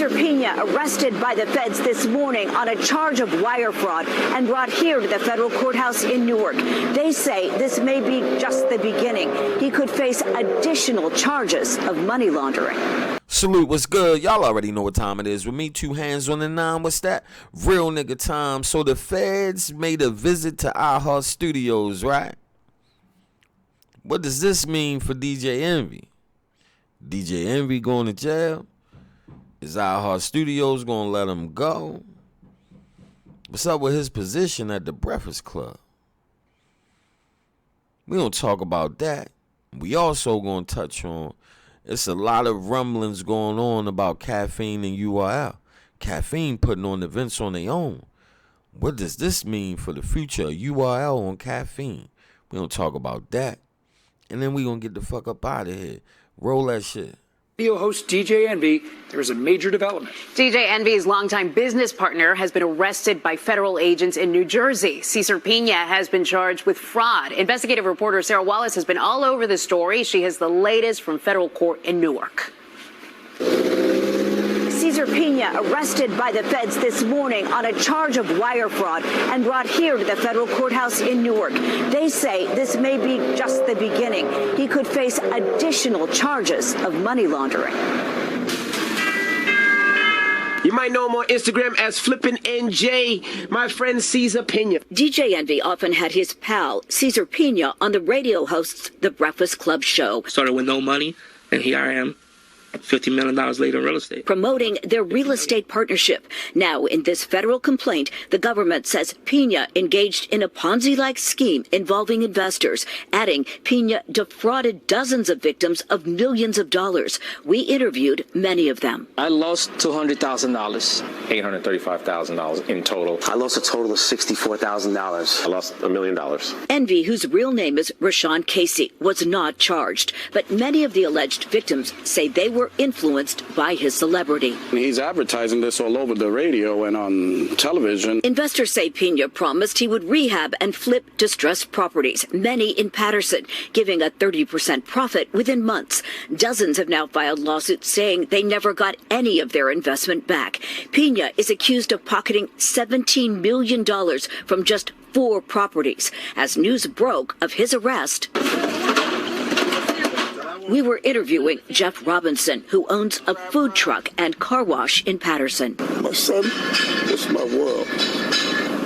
Cesar Pina arrested by the feds this morning on a charge of wire fraud and brought here to the federal courthouse in Newark. They say this may be just the beginning. He could face additional charges of money laundering. Salute, what's good? Y'all already know what time it is. With me, 2 hands on the 9. What's that? Real nigga time. So the feds made a visit to iHeart Studios, right? What does this mean for DJ Envy? DJ Envy going to jail? Is iHeart Studios going to let him go? What's up with his position at the Breakfast Club? We don't talk about that. We also going to touch on, it's a lot of rumblings going on about Caffeine and URL. Caffeine putting on events on their own. What does this mean for the future of URL on Caffeine? We don't talk about that. And then we going to get the fuck up out of here. Roll that shit. Radio host DJ Envy, there is a major development. DJ Envy's longtime business partner has been arrested by federal agents in New Jersey. Cesar Pina has been charged with fraud. Investigative reporter Sarah Wallace has been all over the story. She has the latest from federal court in Newark. Cesar Pina arrested by the feds this morning on a charge of wire fraud and brought here to the federal courthouse in Newark. They say this may be just the beginning. He could face additional charges of money laundering. You might know him on Instagram as Flippin' NJ, my friend Cesar Pina. DJ Envy often had his pal, Cesar Pina, on the radio host's The Breakfast Club show. Started with no money, and here I am. $50 million later in real estate. Promoting their real estate partnership. Now, in this federal complaint, the government says Pina engaged in a Ponzi-like scheme involving investors, adding Pina defrauded dozens of victims of millions of dollars. We interviewed many of them. I lost $200,000. $835,000 in total. I lost a total of $64,000. I lost $1 million. Envy, whose real name is Rashawn Casey, was not charged, but many of the alleged victims say they were influenced by his celebrity. He's advertising this all over the radio and on television. Investors say Pina promised he would rehab and flip distressed properties, many in Patterson, giving a 30% profit within months. Dozens have now filed lawsuits saying they never got any of their investment back. Pina is accused of pocketing $17 million from just 4 properties. As news broke of his arrest, we were interviewing Jeff Robinson, who owns a food truck and car wash in Patterson. My son was my world,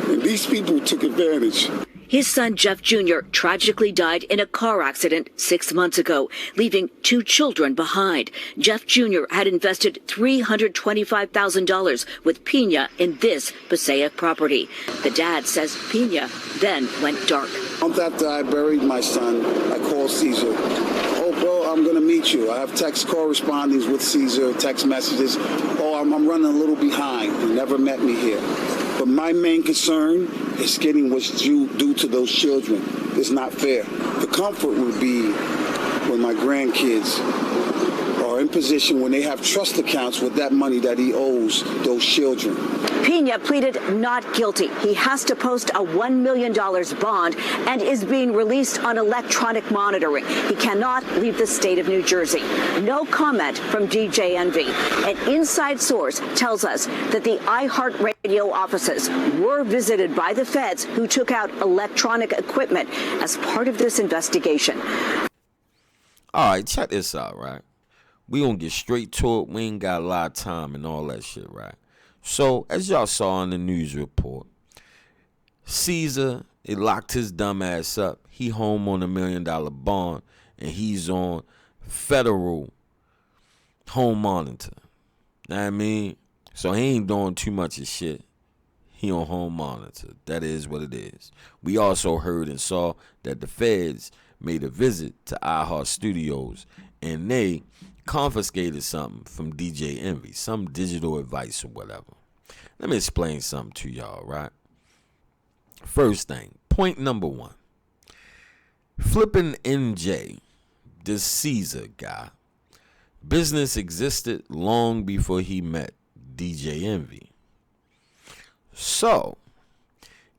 and these people took advantage. His son, Jeff Jr., tragically died in a car accident 6 months ago, leaving 2 children behind. Jeff Jr. had invested $325,000 with Pina in this Passaic property. The dad says Pina then went dark. A month after I buried my son, I called Cesar. Oh, bro, I'm going to meet you. I have text correspondence with Cesar, text messages. Oh, I'm running a little behind. He never met me here. But my main concern is getting what's due to those children. It's not fair. The comfort would be when my grandkids are in position when they have trust accounts with that money that he owes those children. Pina pleaded not guilty. He has to post a $1 million bond and is being released on electronic monitoring. He cannot leave the state of New Jersey. No comment from DJ Envy. An inside source tells us that the iHeartRadio offices were visited by the feds, who took out electronic equipment as part of this investigation. All right, check this out, right? We gonna get straight to it. We ain't got a lot of time and all that shit, right? So, as y'all saw in the news report, Cesar, it locked his dumb ass up. He home on $1 million bond, and he's on federal home monitor. Know what I mean? So he ain't doing too much of shit. He on home monitor. That is what it is. We also heard and saw that the feds made a visit to iHeart Studios, and they confiscated something from DJ Envy, some digital advice or whatever. Let me explain something to y'all, right? First thing, point number 1. Flippin' NJ, this Cesar guy, business existed long before he met DJ Envy. So,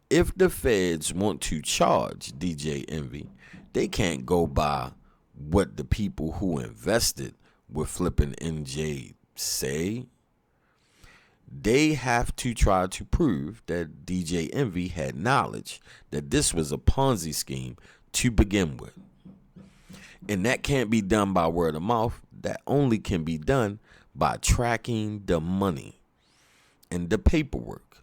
if the feds want to charge DJ Envy, they can't go by what the people who invested with Flippin' NJ say they have to try to prove that DJ Envy had knowledge that this was a Ponzi scheme to begin with. And that can't be done by word of mouth. That only can be done by tracking the money and the paperwork.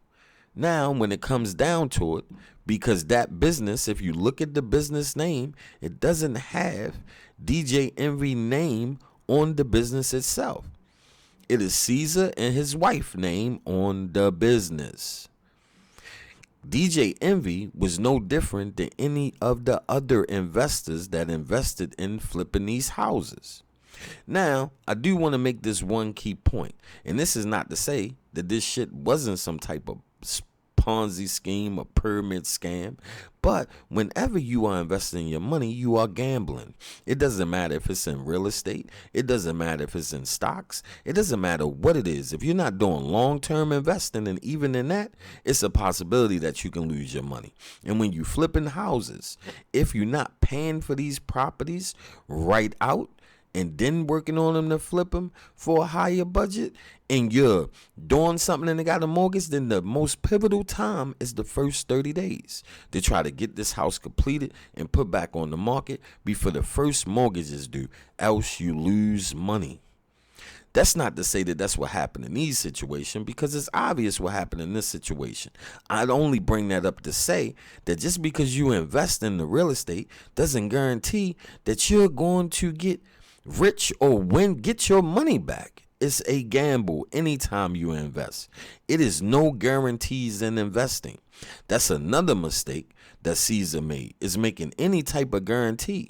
Now, when it comes down to it, because that business, if you look at the business name, it doesn't have DJ Envy name on the business itself. It is Caesar and his wife name on the business. DJ Envy was no different than any of the other investors that invested in flipping these houses. Now, I do want to make this one key point, and this is not to say that this shit wasn't some type of Ponzi scheme or pyramid scam, but whenever you are investing your money, you are gambling. It doesn't matter if it's in real estate. It doesn't matter if it's in stocks. It doesn't matter what it is. If you're not doing long-term investing, and even in that, it's a possibility that you can lose your money. And when you flipping houses, if you're not paying for these properties right out, and then working on them to flip them for a higher budget, and you're doing something and they got a mortgage, then the most pivotal time is the first 30 days to try to get this house completed and put back on the market before the first mortgage is due, else you lose money. That's not to say that that's what happened in these situations, because it's obvious what happened in this situation. I'd only bring that up to say that just because you invest in the real estate doesn't guarantee that you're going to get rich or get your money back. It's a gamble anytime you invest. It is no guarantees in investing. That's another mistake that Caesar made, is making any type of guaranteeing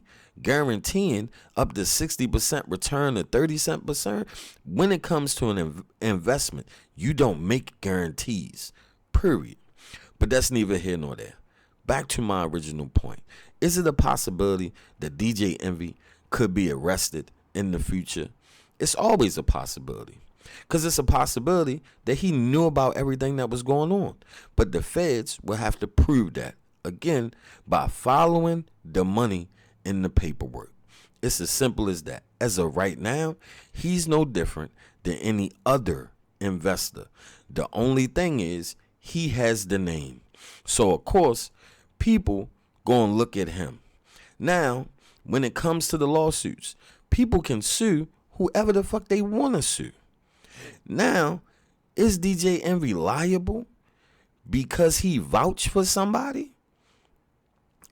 up to 60% return or 30%. When it comes to an investment, you don't make guarantees, period. But that's neither here nor there. Back to my original point. Is it a possibility that DJ Envy could be arrested in the future? It's always a possibility, because it's a possibility that he knew about everything that was going on. But the feds will have to prove that, again, by following the money in the paperwork. It's as simple as that. As of right now, he's no different than any other investor. The only thing is he has the name. So, of course, people go and look at him. Now, when it comes to the lawsuits, people can sue whoever the fuck they want to sue. Now, is DJ Envy liable because he vouched for somebody?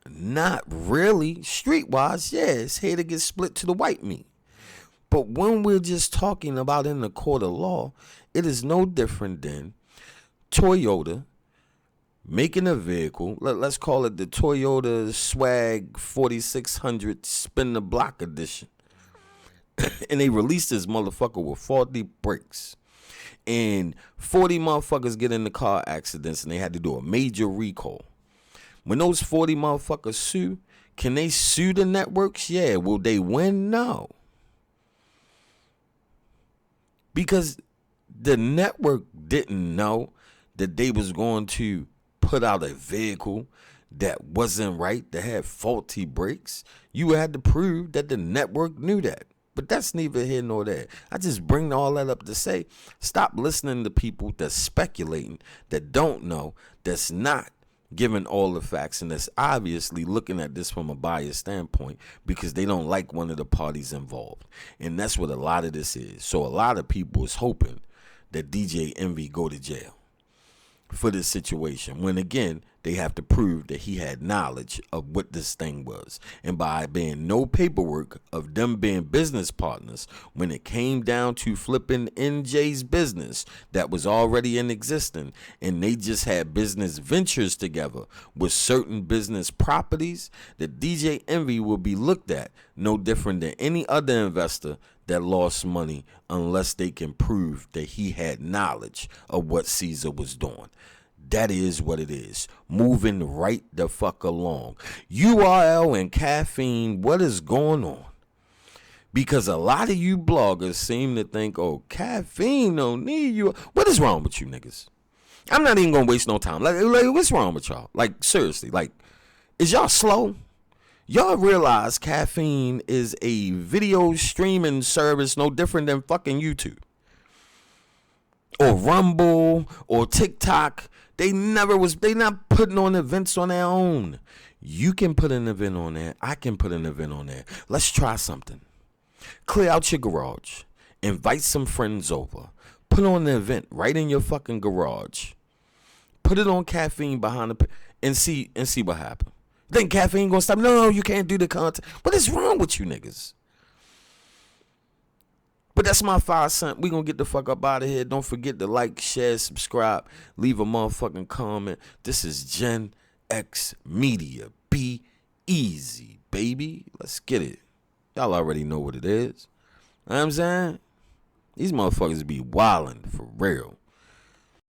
Not really. Streetwise, yeah, his head to get split to the white meat. But when we're just talking about in the court of law, it is no different than Toyota making a vehicle. Let's call it the Toyota Swag 4600 Spin the Block edition. And they released this motherfucker with faulty brakes. And 40 motherfuckers get in the car accidents, and they had to do a major recall. When those 40 motherfuckers sue, can they sue the networks? Yeah. Will they win? No. Because the network didn't know that they was going to put out a vehicle that wasn't right, that had faulty brakes. You had to prove that the network knew that. But that's neither here nor there. I just bring all that up to say, stop listening to people that's speculating, that don't know, that's not giving all the facts, and that's obviously looking at this from a biased standpoint because they don't like one of the parties involved. And that's what a lot of this is. So a lot of people is hoping that DJ Envy go to jail for this situation, when again they have to prove that he had knowledge of what this thing was. And by being no paperwork of them being business partners, when it came down to flipping NJ's business that was already in existence, and they just had business ventures together with certain business properties, that DJ Envy will be looked at no different than any other investor that lost money, unless they can prove that he had knowledge of what Caesar was doing. That is what it is. Moving right the fuck along. URL and caffeine, what is going on? Because a lot of you bloggers seem to think, oh, caffeine don't need you. What is wrong with you niggas? I'm not even going to waste no time. Like, what's wrong with y'all? Like, seriously, like, is y'all slow? Y'all realize caffeine is a video streaming service no different than fucking YouTube. or Rumble or TikTok. They not putting on events on their own. You can put an event on there. I can put an event on there. Let's try something. Clear out your garage. Invite some friends over. Put on the event right in your fucking garage. Put it on Caffeine behind the and see what happens. Think Caffeine gonna stop? No, you can't do the content. What is wrong with you niggas? But that's my 5 cents. We gonna get the fuck up out of here. Don't forget to like, share, subscribe, leave a motherfucking comment. This is Gen X Media. Be easy, baby. Let's get it. Y'all already know what it is. You know what I'm saying? These motherfuckers be wildin' for real.